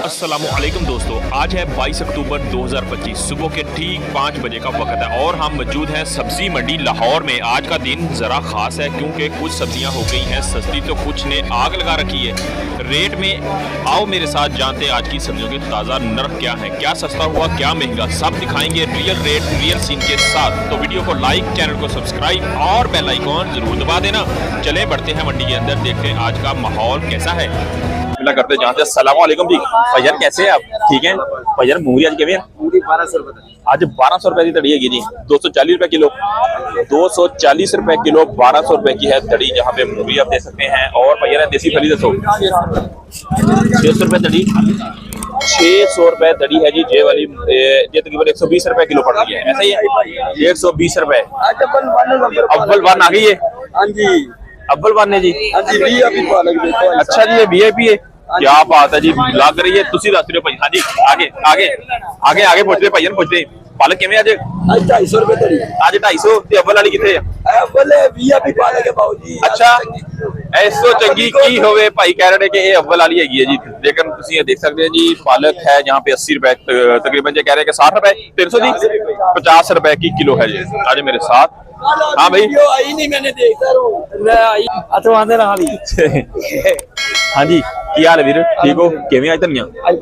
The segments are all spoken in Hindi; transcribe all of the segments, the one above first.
अस्सलामुअलैकुम दोस्तों, आज है 22 अक्टूबर 2025। सुबह के ठीक 5 बजे का वक्त है और हम मौजूद हैं सब्जी मंडी लाहौर में। आज का दिन ज़रा ख़ास है क्योंकि कुछ सब्जियां हो गई हैं सस्ती तो कुछ ने आग लगा रखी है रेट में। आओ मेरे साथ जानते हैं आज की सब्जियों के ताज़ा नर्ख क्या है, क्या सस्ता हुआ क्या महंगा, सब दिखाएंगे रियल रेट रियल सीन के साथ। तो वीडियो को लाइक, चैनल को सब्सक्राइब और बेल आइकॉन ज़रूर दबा देना। चले बढ़ते हैं मंडी के अंदर, देखते हैं आज का माहौल कैसा है। करते जानते। अस्सलाम वालेकुम जी भैया, कैसे हैं आप? ठीक है भैया। मूंगरी आज कितने? 1200 रुपए। आज 1200 रुपए की तड़ी है जी, 240 रुपए किलो। 240 रुपए किलो, 1200 रुपए की है तड़ी। जहाँ पे मूंगरी आप दे सकते हैं। और भैया देसी फली दसो 600 रुपए तड़ी। 600 रुपए तड़ी है जी। ये वाली ये तकरीबन 120 रुपए किलो पड़ रही है, ऐसा ही है 120 रुपए। अव्वल वन आ गई है। हाँ जी, अव्वल वन है जी। हाँ जी, अच्छा जी, ये VIP है। क्या बात है जी, लग रही है। तुसी दस रहे हो भाई। हाँ जी, आगे आगे आगे आगे पूछ रहे भाई, पूछ रहे पालक किवें आज? 250 रुपए तड़ी। आज 250 ते अव्वल वाली किथे है? अव्वल VIP पालक है बाबू जी। अच्छा, ऐसो चंगी की होवे भाई कह रहे कि ये अव्वल वाली हैगी है जी। लेकिन तुसी ये देख सकते हैं जी, पालक है जहाँ पे 80 रुपए तकरीबन। जो कह रहे हैं कि 60 रुपए 300 जी 50 रुपए की किलो है जी। आज मेरे साथ। हाँ भाई, आई नहीं, मैंने देखा तो आंदे रहा हाँ जी, की हाल है वीर? ठीक हो? किवें आज धनिया? आज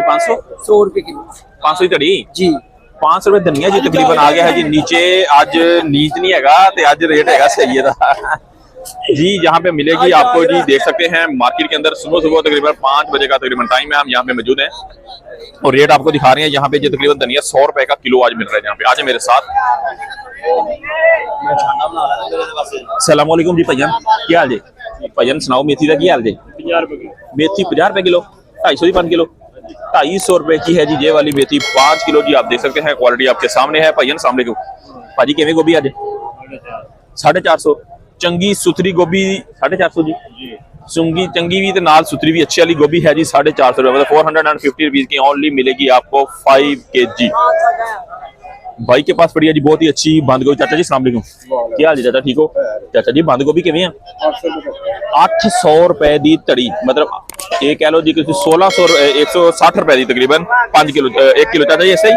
500 100 रुपए किलो। 500 की धड़ी जी। 500 रुपए धनिया जी तकरीबन आ गया है जी नीचे। आज नीच नहीं हैगा ते आज रेट हैगा सही है जी। जहाँ पे मिलेगी आपको जी, देख सकते हैं मार्केट के अंदर सुबह सुबह तकरीबन 5 बजे का तकरीबन टाइम है। हम यहाँ पे मौजूद हैं और रेट आपको दिखा रहे हैं। यहाँ पे जो तकरीबन धनिया 100 रुपए का किलो आज मिल रहा है। यहाँ पे आज मेरे साथ। अस्सलाम वालेकुम जी भैया, क्या हाल जी? भैया सुनाओ मेथी का क्या हाल जी? 50 रुपए। मेथी 50 रुपए किलो, 250 की 5 किलो। 250 रुपए की है जी ये वाली मेथी 5 किलो जी। आप देख सकते हैं क्वालिटी आपके सामने है। भैया सामने क्यों भाजी किवें गोभी आज? 450। चंगी सुथरी गोभी 450 जी। चंगी चंगी भी नाल सुथरी भी अच्छी वाली गोभी है जी 450 रुपए, मतलब 450 रुपीज की ओनली मिलेगी आपको 5 kg। भाई के पास पड़ी है जी बहुत ही अच्छी बंद गोभी। चाचा जी सलाम अलैकुम, क्या हाल जी चाचा? ठीक हो चाचा जी? बंद गोभी किवें है? 800 रुपए दी तड़ी, मतलब ये कह लो जी कि 1600 160 रुपए दी तकरीबन 5 किलो 1 किलो। चाचा जी ऐसे ही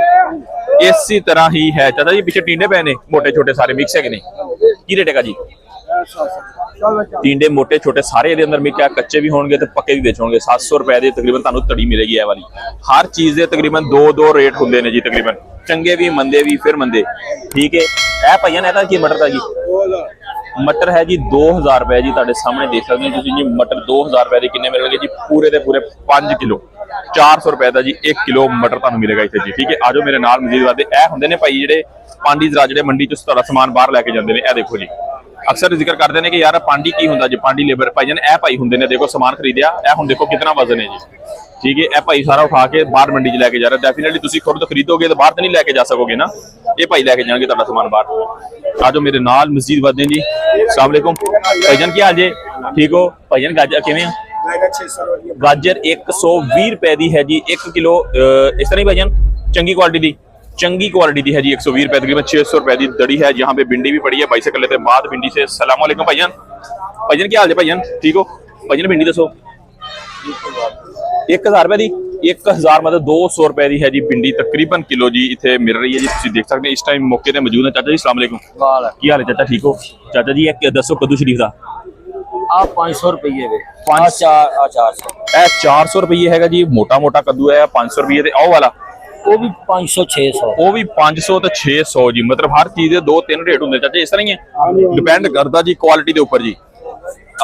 इसी तरह ही है चाचा जी। पीछे टींडे पे ने मोटे छोटे सारे मिक्स है कि नहीं? की रेट है जी? टींडे मोटे छोटे सारे ये अंदर मिक्स है। कच्चे भी होंगे तो पक्के भी बेच होंगे। 700 रुपए दी तकरीबन तानू तड़ी मिलेगी। ये वाली हर चीज दे तकरीबन 2 रेट होंगे ने जी तकरीबन, चंगे भी मंदे भी फिर मंदे। ठीक है ए भैया ने की मटर का जी? मटर है जी 2000 रुपए जी। ताड़े सामने देख सकते हैं जी। मटर 2000 रुपए के कितने मिलेंगे जी? पूरे दे पूरे 5 किलो 400 रुपए का जी 1 किलो मटर तानू मिलेगा इत्थे जी। ठीक है, आजो मेरे नाल मजीद वादे ए हुंदे ने भाई जेडे पांडी जरा जेडे मंडी चों सारा सामान बाहर लेके जांदे ने। ए देखो जी, अक्सर जिक्र करते हैं कि यार पांडी की हुंदा जी, पांडी लेबर भाई जन ए भाई हुंदे ने। देखो सामान खरीदिया, ए हुण देखो कितना वजन है जी। ठीक है, ए भाई सारा उठा के बाहर मंडी च लेके जा रहा है। डेफिनेटली तुसी खुद तो खरीदोगे तो बाहर तो नहीं लेके जा सकोगे ना, ये भाई लेके जाएंगे तुहाडा सामान बाहर। आजो मेरे नाल मस्जिद वादे जी। अस्सलाम वालेकुम भाईजान, क्या हाल जी? ठीक हो भाईजान? गाजर किवें? गाजर 120 रुपए दी है जी 1 किलो। इस तरह ही भाईजान चंगी क्वालिटी दी, चंगी क्वालिटी दी है जी 120 रुपए तकरीबन 600 रुपए की दड़ी है। यहाँ पे भिंडी भी पड़ी है। भाई से कर लेते हैं बात भिंडी से। अस्सलाम वालेकुम भाईजान, भाईजान क्या हाल है भाईजान? ठीक हो भाईजान? भिंडी दसो 1000 रुपए दी। 1000 मतलब 200 रुपए की है जी भिंडी तकरीबन किलो जी इतने मिल रही है जी। तुम देख सकते हैं इस टाइम मौके पे मौजूद है। चाचा जी अस्सलाम वालेकुम, की हाल है चाचा? ठीक हो चाचा जी? एक दसो कद्दू शरीफ का आप 500 रुपये 400 रुपये है जी। मोटा मोटा कद्दू है 500 रुपये। आओ वाला वो भी 500 600, वो भी 500 तो 600 जी। मतलब हर चीज के 2-3 रेट होंगे चाचा, इस तरह ही है। डिपेंड करता जी क्वालिटी के उपर जी।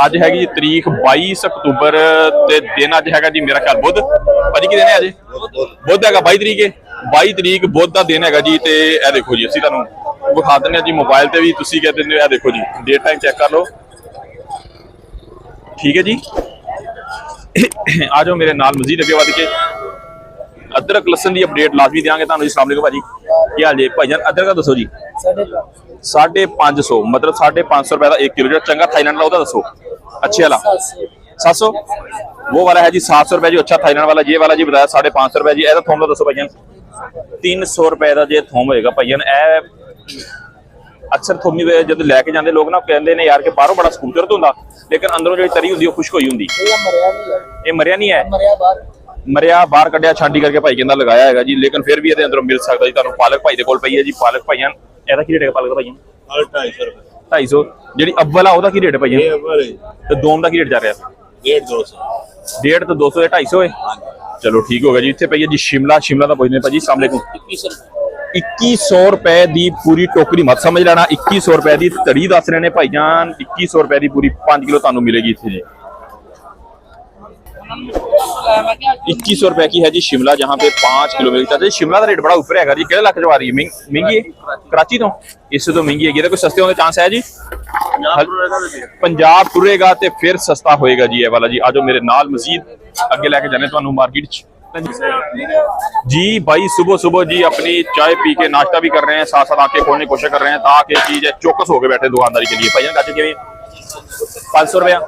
अज है जी तारीख 22 अक्तूबर ते दिन अज है जी मेरा ख्याल बुध। भाजी की दिन है अज? बुध है 22 तरीक है। 22 तरीक बुध का दिन है जी। ते ए देखो जी, असं तुहानू विखा दें जी मोबाइल से भी। तुसी कहते हैं ए देखो जी, डेट टाइम चेक कर लो। ठीक है जी, आ जाओ मेरे नाल मजीद अगे वध के। अदरक लसन की अपडेट लाजमी देंगे तुहानू। अस्सलाम वालेकुम भाजी, क्या हाल जी? भाईजान अदरक का दसो जी? 550, मतलब 550 रुपए का 1 किलो। जो चंगा थाईलैंड वाला दसो, अच्छे वाला 700। वो वाला है जी 700 रुपए जी। अच्छा थाईलैंड वाला ये वाला जी बताया 550 रुपए जी। थोम का दसो भाईजान? 300 रुपए का जो थोम होगा भाईजान। अक्सर थोमी जो लैके जाते लोग ना कहते हैं यार कि बाहरों बड़ा खूबसूरत होंगे, लेकिन अंदरों जो तरी होंगी खुश्क हुई होंगी। ये मरिया नहीं है। ਮਰਿਆ ਬਾਹਰ ਕੱਢਿਆ ਛਾਂਟੀ ਕਰਕੇ ਭਾਈ ਕਹਿੰਦਾ ਲਗਾਇਆ ਹੈਗਾ ਜੀ, ਲੇਕਿਨ ਫਿਰ ਵੀ ਇਹਦੇ ਅੰਦਰੋਂ ਮਿਲ ਸਕਦਾ ਜੀ ਤੁਹਾਨੂੰ। ਪਾਲਕ ਭਾਈ ਦੇ ਕੋਲ ਪਈ ਹੈ ਜੀ, ਪਾਲਕ ਭਾਈਆਂ ਇਹਦਾ ਕੀ ਰੇਟ ਹੈ? ਪਾਲਕ ਭਾਈਆਂ 250 रुपए 250। ਜਿਹੜੀ ਅੱਵਲ ਆ ਉਹਦਾ ਕੀ ਰੇਟ ਹੈ ਭਾਈਆਂ? ये अव्वल है ਤੇ ਦੋਮ ਦਾ ਕੀ ਰੇਟ ਚੱਲ ਰਿਹਾ? 150 150 ਤੋਂ 200 ਤੇ 250 ਹੈ। ਚਲੋ ਠੀਕ ਹੋ ਗਿਆ ਜੀ। ਇੱਥੇ ਪਈ ਹੈ ਜੀ ਸ਼ਿਮਲਾ, ਸ਼ਿਮਲਾ ਦਾ ਪੁੱਛਦੇ ਭਾਜੀ। ਅਸਲਾਮ ਵਾਲੇਕੁਮ। 2100 ਰੁਪਏ ਦੀ ਪੂਰੀ ਟੋਕਰੀ, ਮਤ ਸਮਝ ਲੈਣਾ। 2100 ਰੁਪਏ ਦੀ ਤੜੀ ਦੱਸ ਰਹੇ ਨੇ ਭਾਈਜਾਨ। 2100 ਰੁਪਏ ਦੀ ਪੂਰੀ 5 ਕਿਲੋ ਤੁਹਾਨੂੰ ਮਿਲੇਗੀ ਇੱਥੇ ਜੀ। 2100 रुपए की है जी शिमला, जहाँ पे 5 किलो मिलता है। शिमला का रेट बड़ा ऊपर है जी। कितने लाख जो आ रही है? महंगी है कराची तो, इससे तो महंगी है। कोई सस्ते होने चांस है जी? पंजाब टुरेगा तो फिर सस्ता होएगा जी ये वाला जी। आज मेरे नाल मजीद अगे लेके जाने तो मार्केट जी। भाई सुबह सुबह जी अपनी चाय पी के नाश्ता भी कर रहे हैं, साथ साथ आके खोलने की कोशिश कर रहे हैं ताकि चीज चौकस होकर बैठे दुकानदारी के लिए। भाई गाचे के 500 रुपया,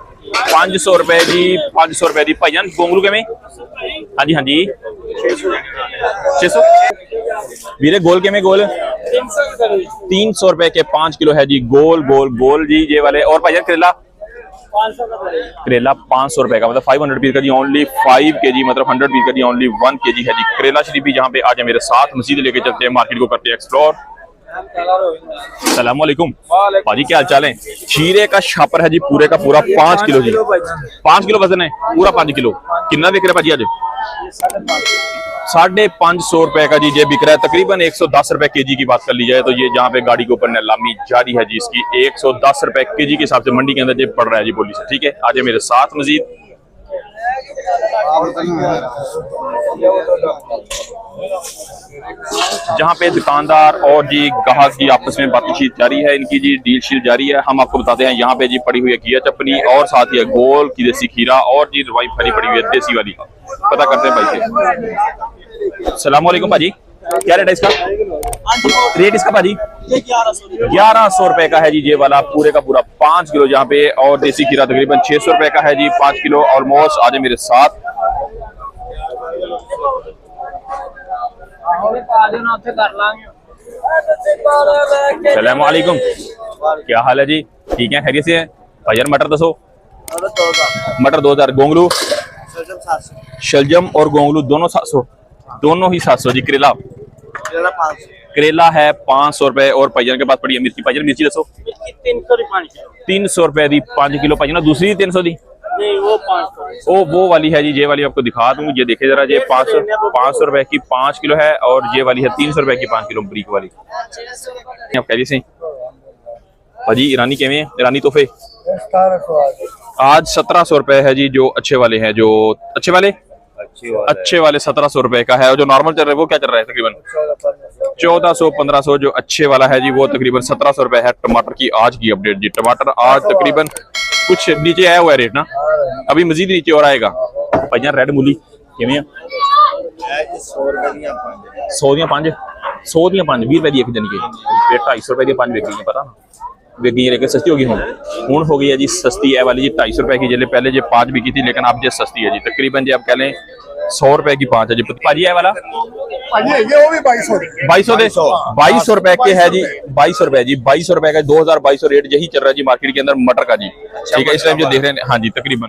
500 रुपए जी, 500 रुपए दी भाईजान। गोंगलू के में हाँ जी, हाँ जी 600 वीरे। गोल के में गोल 300 रुपए के 5 किलो है जी। गोल गोल गोल जी ये वाले। और भाईजान करेला 500 का करेला 500 रुपए का, मतलब 500 रुपीज का जी ओनली 5 kg, मतलब 100 रुपीज का जी ओनली 1 kg है जी। करेला शरीफ जहाँ पे आज है मेरे साथ, मसीद लेके चलते हैं, मार्केट को करते हैं एक्सप्लोर। सलामुअलैकुम भाजी, क्या हाल चाल है? खीरे का छापर है जी पूरे का पूरा 5 किलो जी। 5 किलो वजन है पूरा 5 किलो। कितना बिक रहा है भाजी आज? 550 रुपए का जी ये बिक रहा है। तकरीबन 110 रुपए केजी की बात कर ली जाए तो ये जहाँ पे गाड़ी के ऊपर नीलामी जारी है जी इसकी, 110 रुपए केजी के हिसाब से मंडी के अंदर ये पड़ रहा है जी बोली से। ठीक है, आज मेरे साथ मजीद जहाँ पे दुकानदार और जी ग्राहक की आपस में बातचीत जारी है, इनकी जी डील शील जारी है। हम आपको बताते हैं यहाँ पे जी पड़ी हुई है घिया चपनी और साथ ही है गोल की देसी खीरा और जी रवाई फली पड़ी हुई है देसी वाली। पता करते हैं भाई से। सलाम वालेकुम भाजी, क्या रेट है इसका? रेट इसका भाजी 1100 रुपए का है जी ये वाला पूरे का पूरा 5 किलो, जहाँ पे और देसी खीरा तकरीबन 600 रुपए का है जी 5 किलो ऑलमोस्ट। आज मेरे साथ सलामुअलैकुम, क्या हाल है जी? ठीक है, खैरियत से है भाईजान? मटर दसो। मटर 2000। गोंगलू शलजम और गोंगलू दोनों 700, दोनों ही 700 जी। करेला करेला है 500 रुपए। और भाईजान के पास पड़ी है मिर्ची। भाईजान मिर्ची दसो। 300 रुपए दी 5 किलो भाईजान। दूसरी 300 दी नहीं, वो 500। वो वाली है जी, ये वाली आपको दिखा दूं। ये देखे जरा, ये 500 रुपए की 5 किलो है और ये वाली है 300 रुपए की 5 किलो ब्रीक वाली। आप कह से भाजी ईरानी केवे हैं? ईरानी तोहफे आज 1700 रुपए है जी। जो अच्छे वाले हैं, जो अच्छे वाले 1700 रुपए का है। और जो नॉर्मल चल रहा है वो क्या चल रहा है? तकरीबन 1400-1500। जो अच्छे वाला है जी वो तकरीबन 1700 रुपए है। टमाटर की आज की अपडेट जी, टमाटर आज तकरीबन कुछ नीचे आया हुआ है रेट ना, अभी मजीद नीचे और आएगा। भाईया रेड मूली किवें 100 दियां 5, 100 दियां 5, 20 रुपए दी एक जन के। 250 रुपए दी 5 बिक गई, पता ना बिक गई, लेकिन सस्ती होगी। हूँ हो गई है जी सस्ती है वाली जी 250 रुपए की। जल्द पहले जो 5 बिकी थी, लेकिन अब जो सस्ती है जी तकरीबन जी आप कह लें 100 रुपए की 5 है जी। भाजी है वाला 2200 रुपए के है जी। 2200 रुपए जी, 2200 रुपए का 2022 रेट यही चल रहा है जी मार्केट के अंदर मटर का जी। ठीक है, इस टाइम जो देख रहे हैं हाँ जी तकरीबन